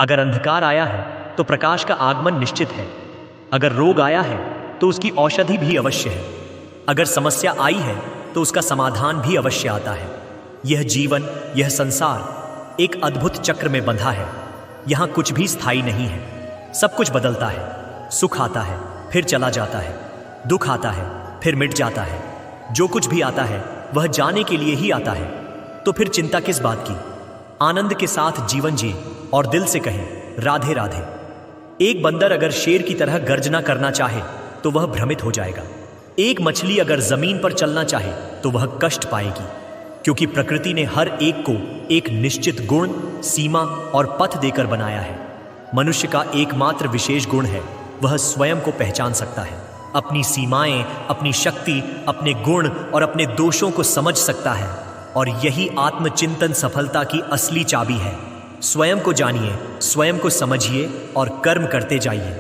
अगर अंधकार आया है तो प्रकाश का आगमन निश्चित है। अगर रोग आया है तो उसकी औषधि भी अवश्य है। अगर समस्या आई है तो उसका समाधान भी अवश्य आता है। यह जीवन, यह संसार एक अद्भुत चक्र में बंधा है। यहाँ कुछ भी स्थायी नहीं है। सब कुछ बदलता है। सुख आता है, फिर चला जाता है। दुख आता है, फिर मिट जाता है। जो कुछ भी आता है वह जाने के लिए ही आता है। तो फिर चिंता किस बात की? आनंद के साथ जीवन जिए और दिल से कहें राधे राधे। एक बंदर अगर शेर की तरह गर्जना करना चाहे तो वह भ्रमित हो जाएगा। एक मछली अगर जमीन पर चलना चाहे तो वह कष्ट पाएगी, क्योंकि प्रकृति ने हर एक को एक निश्चित गुण, सीमा और पथ देकर बनाया है। मनुष्य का एकमात्र विशेष गुण है, वह स्वयं को पहचान सकता है। अपनी सीमाएं, अपनी शक्ति, अपने गुण और अपने दोषों को समझ सकता है। और यही आत्मचिंतन सफलता की असली चाबी है। स्वयं को जानिए, स्वयं को समझिए और कर्म करते जाइए।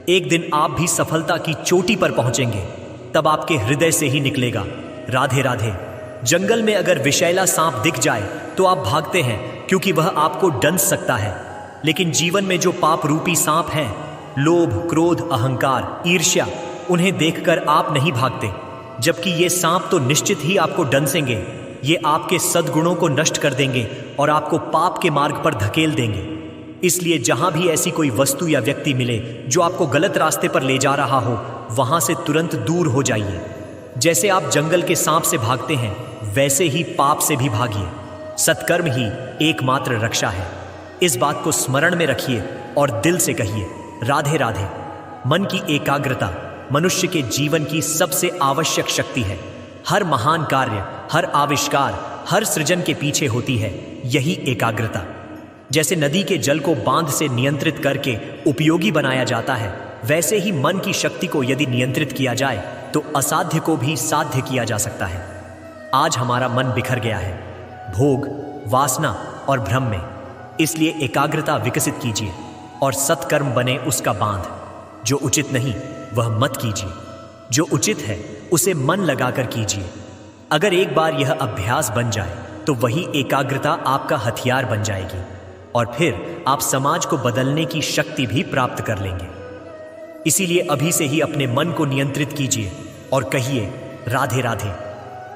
एक दिन आप भी सफलता की चोटी पर पहुंचेंगे। तब आपके हृदय से ही निकलेगा राधे राधे। जंगल में अगर विषैला सांप दिख जाए तो आप भागते हैं, क्योंकि वह आपको डंस सकता है। लेकिन जीवन में जो पाप रूपी सांप हैं, लोभ, क्रोध, अहंकार, ईर्ष्या, उन्हें देखकर आप नहीं भागते, जबकि ये सांप तो निश्चित ही आपको डंसेंगे। ये आपके सद्गुणों को नष्ट कर देंगे और आपको पाप के मार्ग पर धकेल देंगे। इसलिए जहां भी ऐसी कोई वस्तु या व्यक्ति मिले जो आपको गलत रास्ते पर ले जा रहा हो, वहां से तुरंत दूर हो जाइए। जैसे आप जंगल के सांप से भागते हैं, वैसे ही पाप से भी भागिए। सत्कर्म ही एकमात्र रक्षा है। इस बात को स्मरण में रखिए और दिल से कहिए राधे राधे। मन की एकाग्रता मनुष्य के जीवन की सबसे आवश्यक शक्ति है। हर महान कार्य, हर आविष्कार, हर सृजन के पीछे होती है यही एकाग्रता। जैसे नदी के जल को बांध से नियंत्रित करके उपयोगी बनाया जाता है, वैसे ही मन की शक्ति को यदि नियंत्रित किया जाए तो असाध्य को भी साध्य किया जा सकता है। आज हमारा मन बिखर गया है भोग, वासना और भ्रम में। इसलिए एकाग्रता विकसित कीजिए और सत्कर्म बने उसका बांध। जो उचित नहीं वह मत कीजिए, जो उचित है उसे मन लगाकर कीजिए। अगर एक बार यह अभ्यास बन जाए तो वही एकाग्रता आपका हथियार बन जाएगी और फिर आप समाज को बदलने की शक्ति भी प्राप्त कर लेंगे। इसीलिए अभी से ही अपने मन को नियंत्रित कीजिए और कहिए राधे राधे।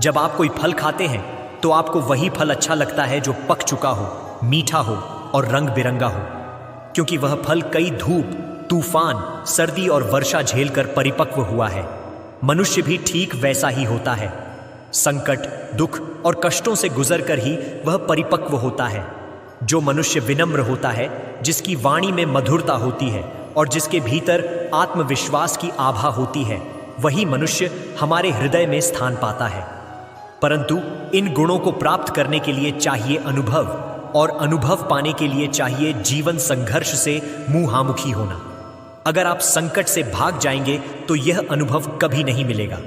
जब आप कोई फल खाते हैं तो आपको वही फल अच्छा लगता है जो पक चुका हो, मीठा हो और रंग बिरंगा हो, क्योंकि वह फल कई धूप, तूफान, सर्दी और वर्षा झेलकर परिपक्व हुआ है। मनुष्य भी ठीक वैसा ही होता है। संकट, दुख और कष्टों से गुजरकर ही वह परिपक्व होता है। जो मनुष्य विनम्र होता है, जिसकी वाणी में मधुरता होती है और जिसके भीतर आत्मविश्वास की आभा होती है, वही मनुष्य हमारे हृदय में स्थान पाता है। परंतु इन गुणों को प्राप्त करने के लिए चाहिए अनुभव, और अनुभव पाने के लिए चाहिए जीवन संघर्ष से मुहामुखी होना। अगर आप संकट से भाग जाएंगे तो यह अनुभव कभी नहीं मिलेगा।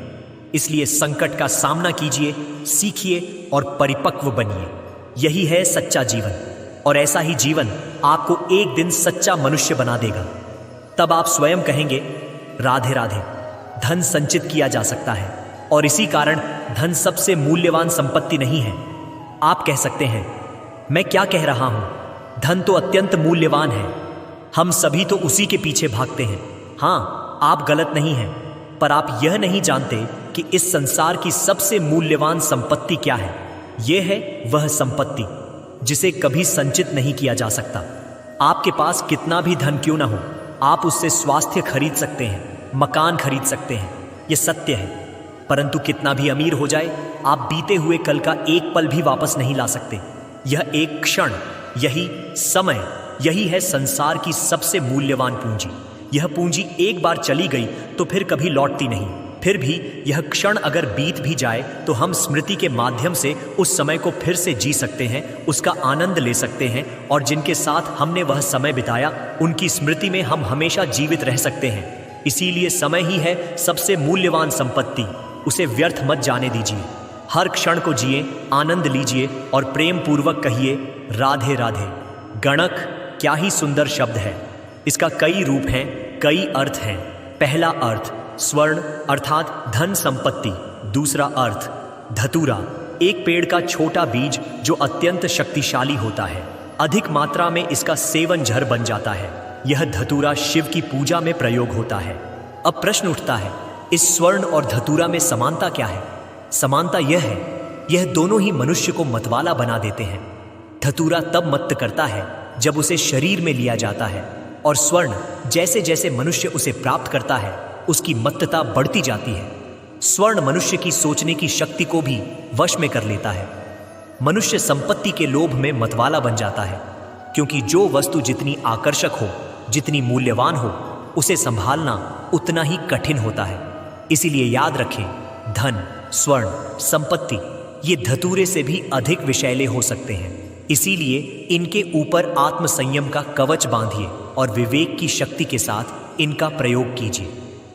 इसलिए संकट का सामना कीजिए, सीखिए और परिपक्व बनिए। यही है सच्चा जीवन, और ऐसा ही जीवन आपको एक दिन सच्चा मनुष्य बना देगा। तब आप स्वयं कहेंगे राधे राधे। धन संचित किया जा सकता है, और इसी कारण धन सबसे मूल्यवान संपत्ति नहीं है। आप कह सकते हैं मैं क्या कह रहा हूं, धन तो अत्यंत मूल्यवान है, हम सभी तो उसी के पीछे भागते हैं। हाँ, आप गलत नहीं हैं, पर आप यह नहीं जानते कि इस संसार की सबसे मूल्यवान संपत्ति क्या है। यह है वह संपत्ति जिसे कभी संचित नहीं किया जा सकता। आपके पास कितना भी धन क्यों ना हो, आप उससे स्वास्थ्य खरीद सकते हैं, मकान खरीद सकते हैं, यह सत्य है। परंतु कितना भी अमीर हो जाए, आप बीते हुए कल का एक पल भी वापस नहीं ला सकते। यह एक क्षण, यही समय, यही है संसार की सबसे मूल्यवान पूंजी। यह पूंजी एक बार चली गई तो फिर कभी लौटती नहीं। फिर भी यह क्षण अगर बीत भी जाए तो हम स्मृति के माध्यम से उस समय को फिर से जी सकते हैं, उसका आनंद ले सकते हैं, और जिनके साथ हमने वह समय बिताया उनकी स्मृति में हम हमेशा जीवित रह सकते हैं। इसीलिए समय ही है सबसे मूल्यवान संपत्ति, उसे व्यर्थ मत जाने दीजिए। हर क्षण को जिए, आनंद लीजिए और प्रेम पूर्वक कहिए राधे राधे। गणक क्या ही सुंदर शब्द है। इसका कई रूप हैं, कई अर्थ हैं। पहला अर्थ स्वर्ण अर्थात धन संपत्ति। दूसरा अर्थ धतूरा, एक पेड़ का छोटा बीज जो अत्यंत शक्तिशाली होता है। अधिक मात्रा में इसका सेवन जहर बन जाता है। यह धतूरा शिव की पूजा में प्रयोग होता है। अब प्रश्न उठता है, इस स्वर्ण और धतूरा में समानता क्या है? समानता यह है, यह दोनों ही मनुष्य को मतवाला बना देते हैं। धतूरा तब मत्त करता है जब उसे शरीर में लिया जाता है, और स्वर्ण जैसे जैसे मनुष्य उसे प्राप्त करता है उसकी मत्तता बढ़ती जाती है। स्वर्ण मनुष्य की सोचने की शक्ति को भी वश में कर लेता है। मनुष्य संपत्ति के लोभ में मतवाला बन जाता है, क्योंकि जो वस्तु जितनी आकर्षक हो, जितनी मूल्यवान हो, उसे संभालना उतना ही कठिन होता है। इसीलिए याद रखें, धन, स्वर्ण, संपत्ति ये धतूरे से भी अधिक विषैले हो सकते हैं। इसीलिए इनके ऊपर आत्मसंयम का कवच बांधिए और विवेक की शक्ति के साथ इनका प्रयोग कीजिए,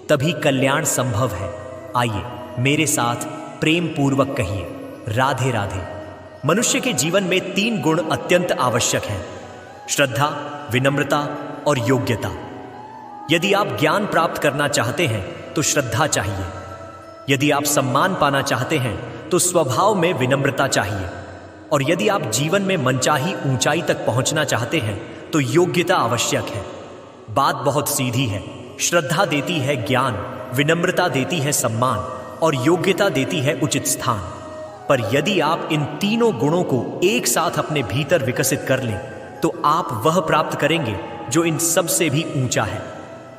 तभी कल्याण संभव है। आइए मेरे साथ प्रेम पूर्वक कहिए, राधे राधे। मनुष्य के जीवन में 3 गुण अत्यंत आवश्यक हैं: श्रद्धा, विनम्रता और योग्यता। यदि आप ज्ञान प्राप्त करना चाहते हैं तो श्रद्धा चाहिए। यदि आप सम्मान पाना चाहते हैं तो स्वभाव में विनम्रता चाहिए। और यदि आप जीवन में मनचाही ऊंचाई तक पहुंचना चाहते हैं तो योग्यता आवश्यक है। बात बहुत सीधी है। श्रद्धा देती है ज्ञान, विनम्रता देती है सम्मान और योग्यता देती है उचित स्थान। पर यदि आप इन तीनों गुणों को एक साथ अपने भीतर विकसित कर लें तो आप वह प्राप्त करेंगे जो इन सब से भी ऊंचा है,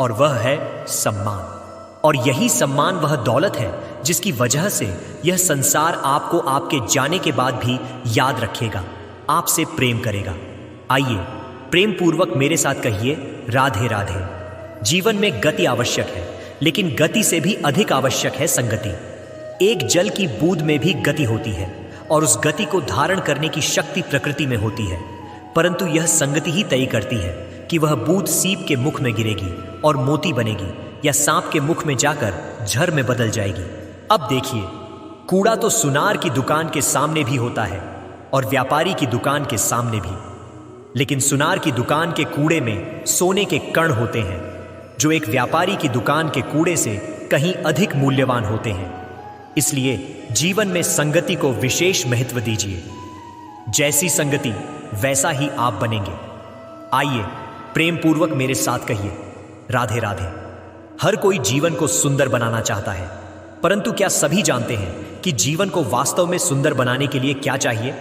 और वह है सम्मान। और यही सम्मान वह दौलत है जिसकी वजह से यह संसार आपको आपके जाने के बाद भी याद रखेगा, आपसे प्रेम करेगा। आइए प्रेम पूर्वक मेरे साथ कहिए, राधे राधे। जीवन में गति आवश्यक है, लेकिन गति से भी अधिक आवश्यक है संगति। एक जल की बूंद में भी गति होती है और उस गति को धारण करने की शक्ति प्रकृति में होती है, परंतु यह संगति ही तय करती है कि वह बूंद सीप के मुख में गिरेगी और मोती बनेगी या सांप के मुख में जाकर झर में बदल जाएगी। अब देखिए, कूड़ा तो सुनार की दुकान के सामने भी होता है और व्यापारी की दुकान के सामने भी, लेकिन सुनार की दुकान के कूड़े में सोने के कण होते हैं जो एक व्यापारी की दुकान के कूड़े से कहीं अधिक मूल्यवान होते हैं। इसलिए जीवन में संगति को विशेष महत्व दीजिए। जैसी संगति वैसा ही आप बनेंगे। आइए प्रेम पूर्वक मेरे साथ कहिए, राधे राधे। हर कोई जीवन को सुंदर बनाना चाहता है, परंतु क्या सभी जानते हैं कि जीवन को वास्तव में सुंदर बनाने के लिए क्या चाहिए?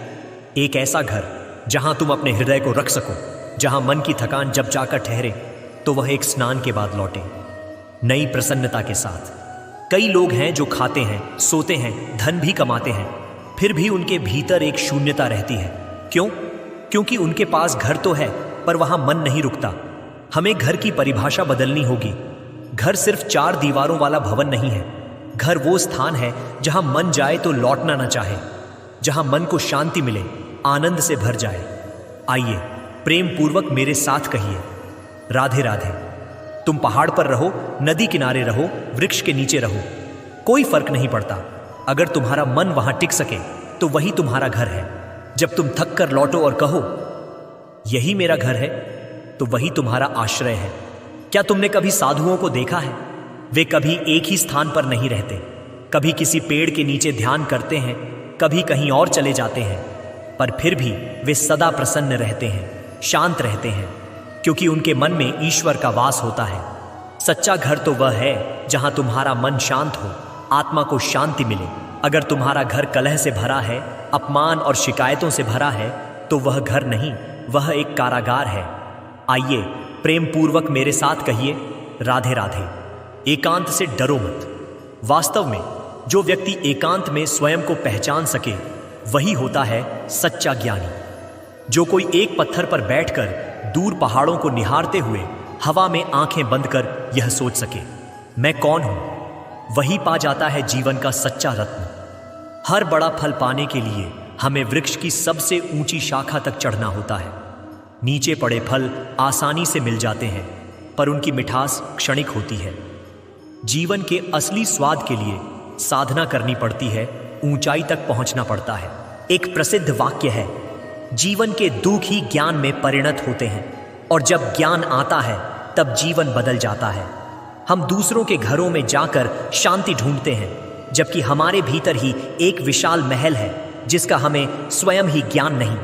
एक ऐसा घर जहां तुम अपने हृदय को रख सको, जहां मन की थकान जब जाकर ठहरे तो वह एक स्नान के बाद लौटे नई प्रसन्नता के साथ। कई लोग हैं जो खाते हैं, सोते हैं, धन भी कमाते हैं, फिर भी उनके भीतर एक शून्यता रहती है। क्यों? क्योंकि उनके पास घर तो है पर वहां मन नहीं रुकता। हमें घर की परिभाषा बदलनी होगी। घर सिर्फ 4 दीवारों वाला भवन नहीं है। घर वो स्थान है जहां मन जाए तो लौटना न चाहे, जहां मन को शांति मिले, आनंद से भर जाए। आइए प्रेम पूर्वक मेरे साथ कहिए, राधे राधे। तुम पहाड़ पर रहो, नदी किनारे रहो, वृक्ष के नीचे रहो, कोई फर्क नहीं पड़ता। अगर तुम्हारा मन वहां टिक सके तो वही तुम्हारा घर है। जब तुम थक कर लौटो और कहो यही मेरा घर है, तो वही तुम्हारा आश्रय है। क्या तुमने कभी साधुओं को देखा है? वे कभी एक ही स्थान पर नहीं रहते। कभी किसी पेड़ के नीचे ध्यान करते हैं, कभी कहीं और चले जाते हैं, पर फिर भी वे सदा प्रसन्न रहते हैं, शांत रहते हैं, क्योंकि उनके मन में ईश्वर का वास होता है। सच्चा घर तो वह है जहां तुम्हारा मन शांत हो, आत्मा को शांति मिले। अगर तुम्हारा घर कलह से भरा है, अपमान और शिकायतों से भरा है, तो वह घर नहीं, वह एक कारागार है। आइए प्रेम पूर्वक मेरे साथ कहिए, राधे राधे। एकांत से डरो मत। वास्तव में जो व्यक्ति एकांत में स्वयं को पहचान सके वही होता है सच्चा ज्ञानी। जो कोई एक पत्थर पर बैठकर दूर पहाड़ों को निहारते हुए हवा में आंखें बंद कर यह सोच सके मैं कौन हूं, वही पा जाता है जीवन का सच्चा रत्न। हर बड़ा फल पाने के लिए हमें वृक्ष की सबसे ऊंची शाखा तक चढ़ना होता है। नीचे पड़े फल आसानी से मिल जाते हैं, पर उनकी मिठास क्षणिक होती है। जीवन के असली स्वाद के लिए साधना करनी पड़ती है, ऊंचाई तक पहुंचना पड़ता है। एक प्रसिद्ध वाक्य है, जीवन के दुख ही ज्ञान में परिणत होते हैं, और जब ज्ञान आता है तब जीवन बदल जाता है। हम दूसरों के घरों में जाकर शांति ढूंढते हैं, जबकि हमारे भीतर ही एक विशाल महल है जिसका हमें स्वयं ही ज्ञान नहीं।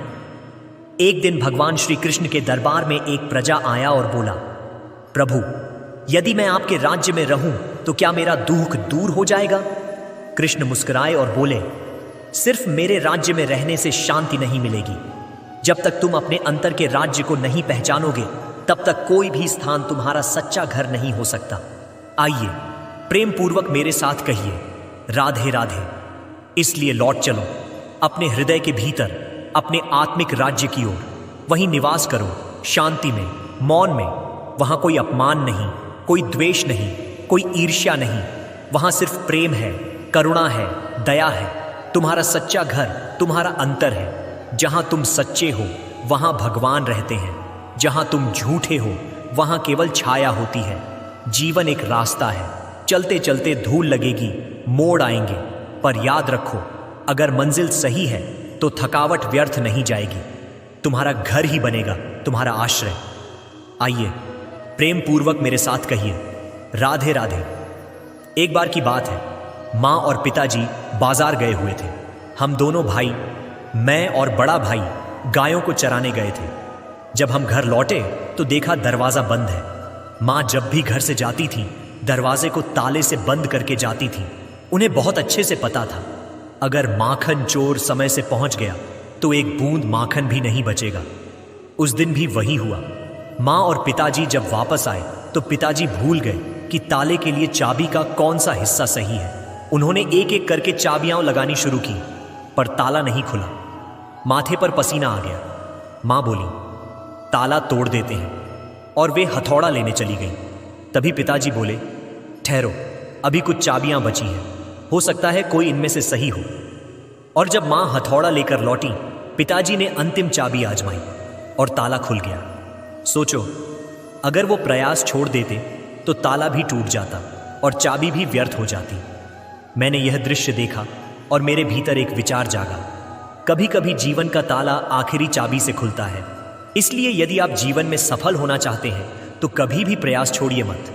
एक दिन भगवान श्री कृष्ण के दरबार में एक प्रजा आया और बोला, प्रभु, यदि मैं आपके राज्य में रहूं तो क्या मेरा दुख दूर हो जाएगा? कृष्ण मुस्कुराए और बोले, सिर्फ मेरे राज्य में रहने से शांति नहीं मिलेगी। जब तक तुम अपने अंतर के राज्य को नहीं पहचानोगे तब तक कोई भी स्थान तुम्हारा सच्चा घर नहीं हो सकता। आइए प्रेम पूर्वक मेरे साथ कहिए, राधे राधे। इसलिए लौट चलो अपने हृदय के भीतर, अपने आत्मिक राज्य की ओर। वहीं निवास करो, शांति में, मौन में। वहां कोई अपमान नहीं, कोई द्वेष नहीं, कोई ईर्ष्या नहीं। वहां सिर्फ प्रेम है, करुणा है, दया है। तुम्हारा सच्चा घर तुम्हारा अंतर है। जहां तुम सच्चे हो वहां भगवान रहते हैं। जहां तुम झूठे हो वहां केवल छाया होती है। जीवन एक रास्ता है, चलते चलते धूल लगेगी, मोड़ आएंगे, पर याद रखो, अगर मंजिल सही है तो थकावट व्यर्थ नहीं जाएगी। तुम्हारा घर ही बनेगा तुम्हारा आश्रय। आइए प्रेम पूर्वक मेरे साथ कहिए, राधे राधे। एक बार की बात है, माँ और पिताजी बाजार गए हुए थे। हम दोनों भाई, मैं और बड़ा भाई, गायों को चराने गए थे। जब हम घर लौटे तो देखा दरवाजा बंद है। माँ जब भी घर से जाती थी दरवाजे को ताले से बंद करके जाती थी। उन्हें बहुत अच्छे से पता था, अगर माखन चोर समय से पहुंच गया तो एक बूंद माखन भी नहीं बचेगा। उस दिन भी वही हुआ। माँ और पिताजी जब वापस आए तो पिताजी भूल गए कि ताले के लिए चाबी का कौन सा हिस्सा सही है। उन्होंने एक एक करके चाबियां लगानी शुरू की, पर ताला नहीं खुला। माथे पर पसीना आ गया। माँ बोली, ताला तोड़ देते हैं, और वे हथौड़ा लेने चली गई। तभी पिताजी बोले, ठहरो, अभी कुछ चाबियां बची हैं, हो सकता है कोई इनमें से सही हो। और जब माँ हथौड़ा लेकर लौटी, पिताजी ने अंतिम चाबी आजमाई और ताला खुल गया। सोचो, अगर वो प्रयास छोड़ देते तो ताला भी टूट जाता और चाबी भी व्यर्थ हो जाती। मैंने यह दृश्य देखा और मेरे भीतर एक विचार जागा। कभी कभी जीवन का ताला आखिरी चाबी से खुलता है। इसलिए यदि आप जीवन में सफल होना चाहते हैं तो कभी भी प्रयास छोड़िए मत।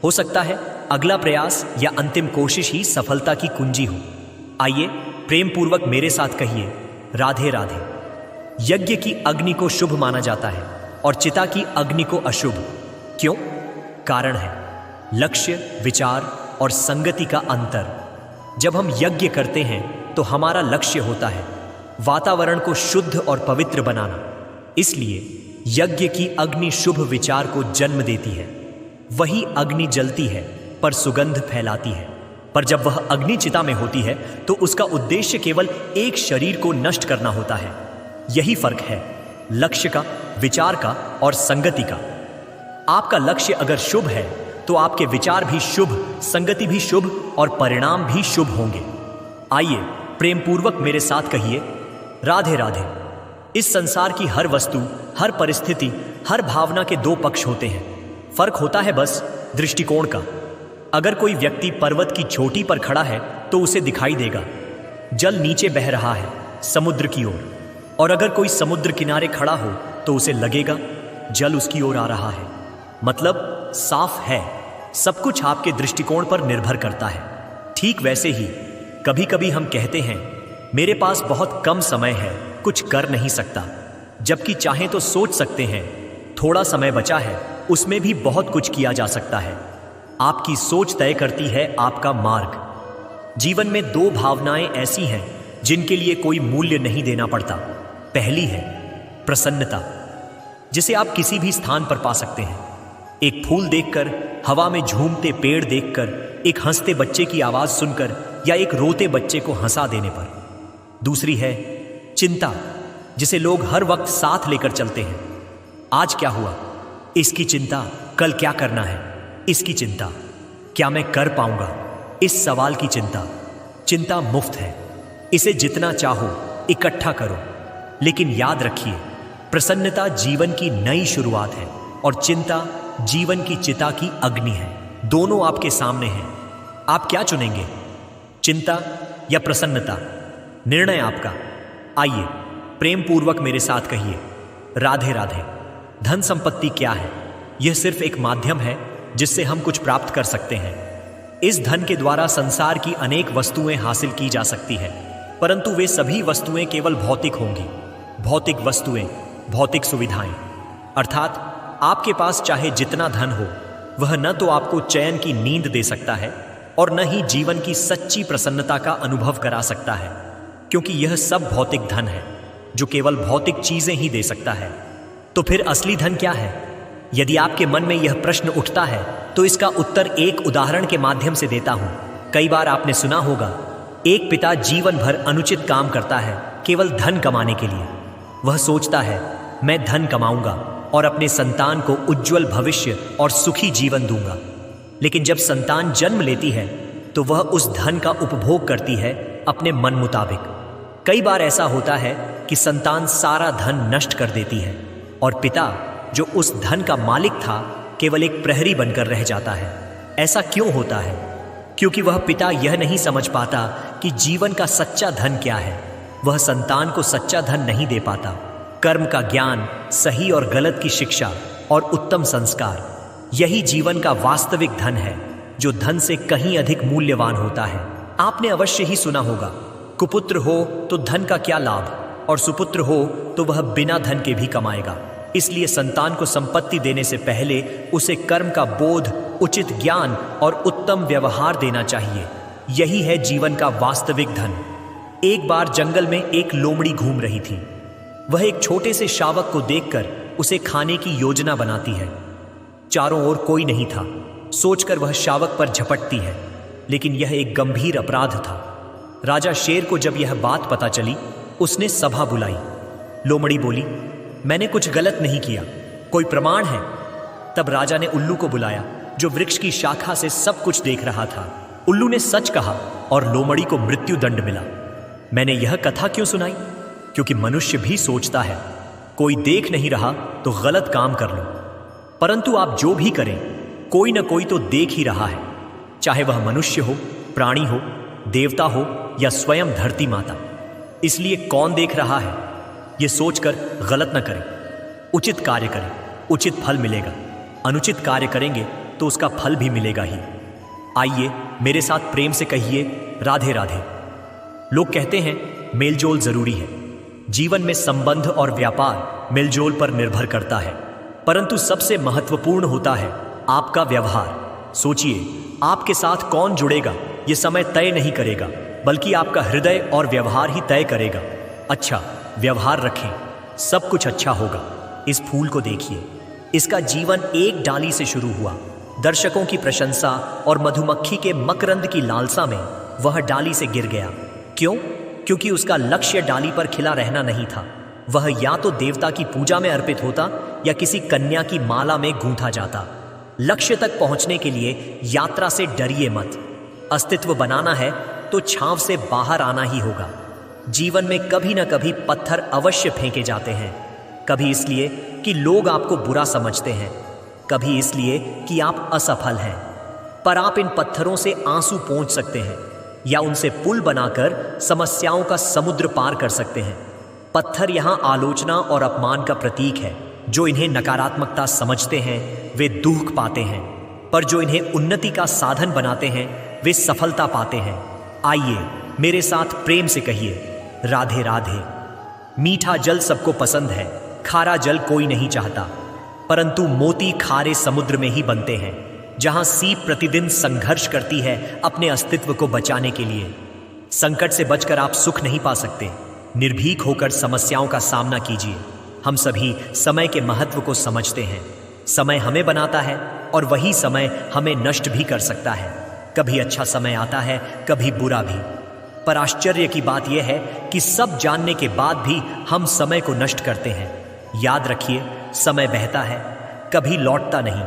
हो सकता है अगला प्रयास या अंतिम कोशिश ही सफलता की कुंजी हो। आइए प्रेम पूर्वक मेरे साथ कहिए, राधे राधे। यज्ञ की अग्नि को शुभ माना जाता है और चिता की अग्नि को अशुभ। क्यों? कारण है लक्ष्य, विचार और संगति का अंतर। जब हम यज्ञ करते हैं तो हमारा लक्ष्य होता है वातावरण को शुद्ध और पवित्र बनाना। इसलिए यज्ञ की अग्नि शुभ विचार को जन्म देती है। वही अग्नि जलती है पर सुगंध फैलाती है। पर जब वह अग्नि चिता में होती है तो उसका उद्देश्य केवल एक शरीर को नष्ट करना होता है। यही फर्क है लक्ष्य का, विचार का और संगति का। आपका लक्ष्य अगर शुभ है तो आपके विचार भी शुभ, संगति भी शुभ और परिणाम भी शुभ होंगे। आइए प्रेम पूर्वक मेरे साथ कहिए, राधे राधे। इस संसार की हर वस्तु, हर परिस्थिति, हर भावना के दो पक्ष होते हैं। फर्क होता है बस दृष्टिकोण का। अगर कोई व्यक्ति पर्वत की चोटी पर खड़ा है तो उसे दिखाई देगा जल नीचे बह रहा है समुद्र की ओर, और अगर कोई समुद्र किनारे खड़ा हो तो उसे लगेगा जल उसकी ओर आ रहा है। मतलब साफ है। सब कुछ आपके दृष्टिकोण पर निर्भर करता है। ठीक वैसे ही कभी कभी हम कहते हैं, मेरे पास बहुत कम समय है, कुछ कर नहीं सकता, जबकि चाहें तो सोच सकते हैं थोड़ा समय बचा है, उसमें भी बहुत कुछ किया जा सकता है। आपकी सोच तय करती है आपका मार्ग। जीवन में दो भावनाएं ऐसी हैं जिनके लिए कोई मूल्य नहीं देना पड़ता। पहली है प्रसन्नता, जिसे आप किसी भी स्थान पर पा सकते हैं। एक फूल देखकर, हवा में झूमते पेड़ देखकर, एक हंसते बच्चे की आवाज सुनकर या एक रोते बच्चे को हंसा देने पर। दूसरी है चिंता, जिसे लोग हर वक्त साथ लेकर चलते हैं। आज क्या हुआ, इसकी चिंता। कल क्या करना है, इसकी चिंता। क्या मैं कर पाऊंगा, इस सवाल की चिंता। चिंता मुफ्त है, इसे जितना चाहो इकट्ठा करो। लेकिन याद रखिए, प्रसन्नता जीवन की नई शुरुआत है और चिंता जीवन की चिता की अग्नि है। दोनों आपके सामने हैं। आप क्या चुनेंगे, चिंता या प्रसन्नता? निर्णय आपका। आइए प्रेम पूर्वक मेरे साथ कहिए, राधे राधे। धन संपत्ति क्या है? यह सिर्फ एक माध्यम है जिससे हम कुछ प्राप्त कर सकते हैं। इस धन के द्वारा संसार की अनेक वस्तुएं हासिल की जा सकती है, परंतु वे सभी वस्तुएं केवल भौतिक होंगी। भौतिक वस्तुएं भौतिक सुविधाएं, अर्थात आपके पास चाहे जितना धन हो, वह न तो आपको चैन की नींद दे सकता है और न ही जीवन की सच्ची प्रसन्नता का अनुभव करा सकता है, क्योंकि यह सब भौतिक धन है जो केवल भौतिक चीजें ही दे सकता है। तो फिर असली धन क्या है? यदि आपके मन में यह प्रश्न उठता है तो इसका उत्तर एक उदाहरण के माध्यम से देता हूं। कई बार आपने सुना होगा, एक पिता जीवन भर अनुचित काम करता है केवल धन कमाने के लिए। वह सोचता है, मैं धन कमाऊंगा और अपने संतान को उज्जवल भविष्य और सुखी जीवन दूंगा। लेकिन जब संतान जन्म लेती है तो वह उस धन का उपभोग करती है अपने मन मुताबिक। कई बार ऐसा होता है कि संतान सारा धन नष्ट कर देती है और पिता, जो उस धन का मालिक था, केवल एक प्रहरी बनकर रह जाता है। ऐसा क्यों होता है? क्योंकि वह पिता यह नहीं समझ पाता कि जीवन का सच्चा धन क्या है। वह संतान को सच्चा धन नहीं दे पाता। कर्म का ज्ञान, सही और गलत की शिक्षा और उत्तम संस्कार, यही जीवन का वास्तविक धन है, जो धन से कहीं अधिक मूल्यवान होता है। आपने अवश्य ही सुना होगा, कुपुत्र हो तो धन का क्या लाभ, और सुपुत्र हो तो वह बिना धन के भी कमाएगा। इसलिए संतान को संपत्ति देने से पहले उसे कर्म का बोध, उचित ज्ञान और उत्तम व्यवहार देना चाहिए। यही है जीवन का वास्तविक धन। एक बार जंगल में एक लोमड़ी घूम रही थी। वह एक छोटे से शावक को देखकर उसे खाने की योजना बनाती है। चारों ओर कोई नहीं था। सोचकर वह शावक पर झपटती है, लेकिन यह एक गंभीर अपराध था। राजा शेर को जब यह बात पता चली, उसने सभा बुलाई। लोमड़ी बोली, मैंने कुछ गलत नहीं किया, कोई प्रमाण है? तब राजा ने उल्लू को बुलाया, जो वृक्ष की शाखा से सब कुछ देख रहा था। उल्लू ने सच कहा और लोमड़ी को मृत्यु दंड मिला। मैंने यह कथा क्यों सुनाई? क्योंकि मनुष्य भी सोचता है, कोई देख नहीं रहा तो गलत काम कर लो। परंतु आप जो भी करें, कोई न कोई तो देख ही रहा है, चाहे वह मनुष्य हो, प्राणी हो, देवता हो या स्वयं धरती माता। इसलिए कौन देख रहा है, यह सोचकर गलत न करें। उचित कार्य करें, उचित फल मिलेगा। अनुचित कार्य करेंगे तो उसका फल भी मिलेगा ही। आइए मेरे साथ प्रेम से कहिए, राधे राधे। लोग कहते हैं मेलजोल जरूरी है। जीवन में संबंध और व्यापार मेलजोल पर निर्भर करता है, परंतु सबसे महत्वपूर्ण होता है आपका व्यवहार। सोचिए, आपके साथ कौन जुड़ेगा यह समय तय नहीं करेगा, बल्कि आपका हृदय और व्यवहार ही तय करेगा। अच्छा व्यवहार रखें, सब कुछ अच्छा होगा। इस फूल को देखिए, इसका जीवन एक डाली से शुरू हुआ। दर्शकों की प्रशंसा और मधुमक्खी के मकरंद की लालसा में वह डाली से गिर गया। क्यों? क्योंकि उसका लक्ष्य डाली पर खिला रहना नहीं था। वह या तो देवता की पूजा में अर्पित होता या किसी कन्या की माला में गूंथा जाता। लक्ष्य तक पहुंचने के लिए यात्रा से डरिए मत। अस्तित्व बनाना है तो छांव से बाहर आना ही होगा। जीवन में कभी न कभी पत्थर अवश्य फेंके जाते हैं, कभी इसलिए कि लोग आपको बुरा समझते हैं, कभी इसलिए कि आप असफल हैं। पर आप इन पत्थरों से आंसू पोंछ सकते हैं या उनसे पुल बनाकर समस्याओं का समुद्र पार कर सकते हैं। पत्थर यहाँ आलोचना और अपमान का प्रतीक है। जो इन्हें नकारात्मकता समझते हैं वे दुख पाते हैं, पर जो इन्हें उन्नति का साधन बनाते हैं वे सफलता पाते हैं। आइए मेरे साथ प्रेम से कहिए, राधे राधे। मीठा जल सबको पसंद है, खारा जल कोई नहीं चाहता, परंतु मोती खारे समुद्र में ही बनते हैं, जहां सीप प्रतिदिन संघर्ष करती है अपने अस्तित्व को बचाने के लिए। संकट से बचकर आप सुख नहीं पा सकते। निर्भीक होकर समस्याओं का सामना कीजिए। हम सभी समय के महत्व को समझते हैं। समय हमें बनाता है और वही समय हमें नष्ट भी कर सकता है। कभी अच्छा समय आता है, कभी बुरा भी। पर आश्चर्य की बात यह है कि सब जानने के बाद भी हम समय को नष्ट करते हैं। याद रखिए, समय बहता है, कभी लौटता नहीं।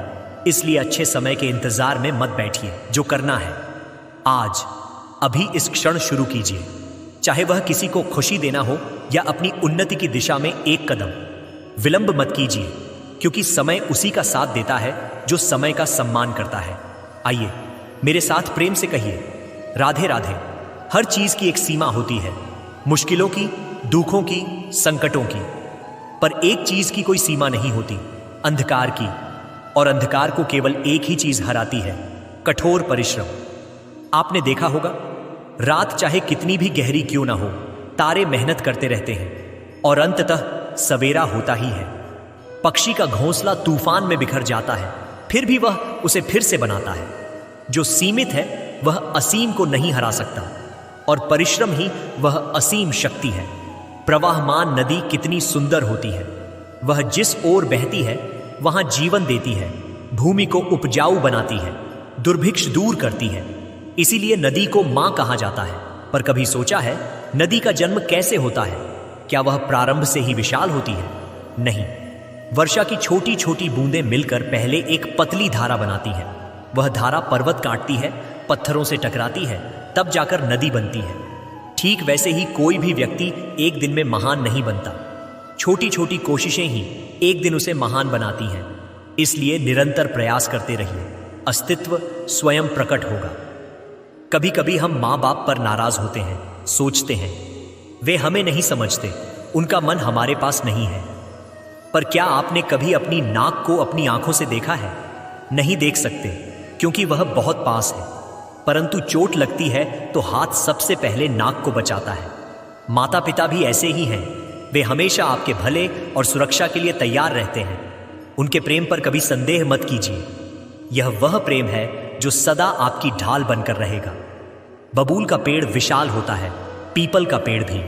इसलिए अच्छे समय के इंतजार में मत बैठिए। जो करना है आज, अभी इस क्षण शुरू कीजिए। चाहे वह किसी को खुशी देना हो या अपनी उन्नति की दिशा में एक कदम। विलंब मत कीजिए, क्योंकि समय उसी का साथ देता है जो समय का सम्मान करता है। आइए मेरे साथ प्रेम से कहिए, राधे राधे। हर चीज की एक सीमा होती है, मुश्किलों की, दुखों की, संकटों की। पर एक चीज की कोई सीमा नहीं होती, अंधकार की। और अंधकार को केवल एक ही चीज हराती है, कठोर परिश्रम। आपने देखा होगा, रात चाहे कितनी भी गहरी क्यों ना हो, तारे मेहनत करते रहते हैं और अंततः सवेरा होता ही है। पक्षी का घोंसला तूफान में बिखर जाता है, फिर भी वह उसे फिर से बनाता है। जो सीमित है वह असीम को नहीं हरा सकता, और परिश्रम ही वह असीम शक्ति है। प्रवाहमान नदी कितनी सुंदर होती है। वह जिस ओर बहती है वहां जीवन देती है, भूमि को उपजाऊ बनाती है, दुर्भिक्ष दूर करती है। इसीलिए नदी को मां कहा जाता है। पर कभी सोचा है नदी का जन्म कैसे होता है? क्या वह प्रारंभ से ही विशाल होती है? नहीं। वर्षा की छोटी छोटी बूंदें मिलकर पहले एक पतली धारा बनाती है। वह धारा पर्वत काटती है, पत्थरों से टकराती है, तब जाकर नदी बनती है। ठीक वैसे ही कोई भी व्यक्ति एक दिन में महान नहीं बनता। छोटी छोटी कोशिशें ही एक दिन उसे महान बनाती हैं। इसलिए निरंतर प्रयास करते रहिए, अस्तित्व स्वयं प्रकट होगा। कभी कभी हम माँ बाप पर नाराज होते हैं, सोचते हैं वे हमें नहीं समझते, उनका मन हमारे पास नहीं है। पर क्या आपने कभी अपनी नाक को अपनी आंखों से देखा है? नहीं देख सकते, क्योंकि वह बहुत पास है। परंतु चोट लगती है तो हाथ सबसे पहले नाक को बचाता है। माता पिता भी ऐसे ही हैं, वे हमेशा आपके भले और सुरक्षा के लिए तैयार रहते हैं। उनके प्रेम पर कभी संदेह मत कीजिए। यह वह प्रेम है जो सदा आपकी ढाल बनकर रहेगा। बबूल का पेड़ विशाल होता है, पीपल का पेड़ भी।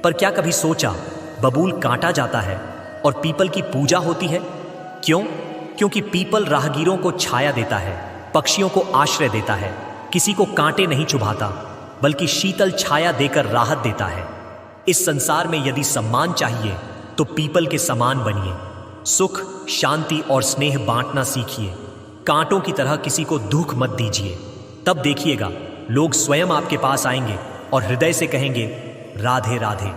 पर क्या कभी सोचा बबूल काटा जाता है और पीपल की पूजा होती है? क्यों? क्योंकि पीपल राहगीरों को छाया देता है, पक्षियों को आश्रय देता है, किसी को कांटे नहीं चुभाता, बल्कि शीतल छाया देकर राहत देता है। इस संसार में यदि सम्मान चाहिए तो पीपल के समान बनिए। सुख, शांति और स्नेह बांटना सीखिए। कांटों की तरह किसी को दुख मत दीजिए। तब देखिएगा लोग स्वयं आपके पास आएंगे और हृदय से कहेंगे राधे राधे।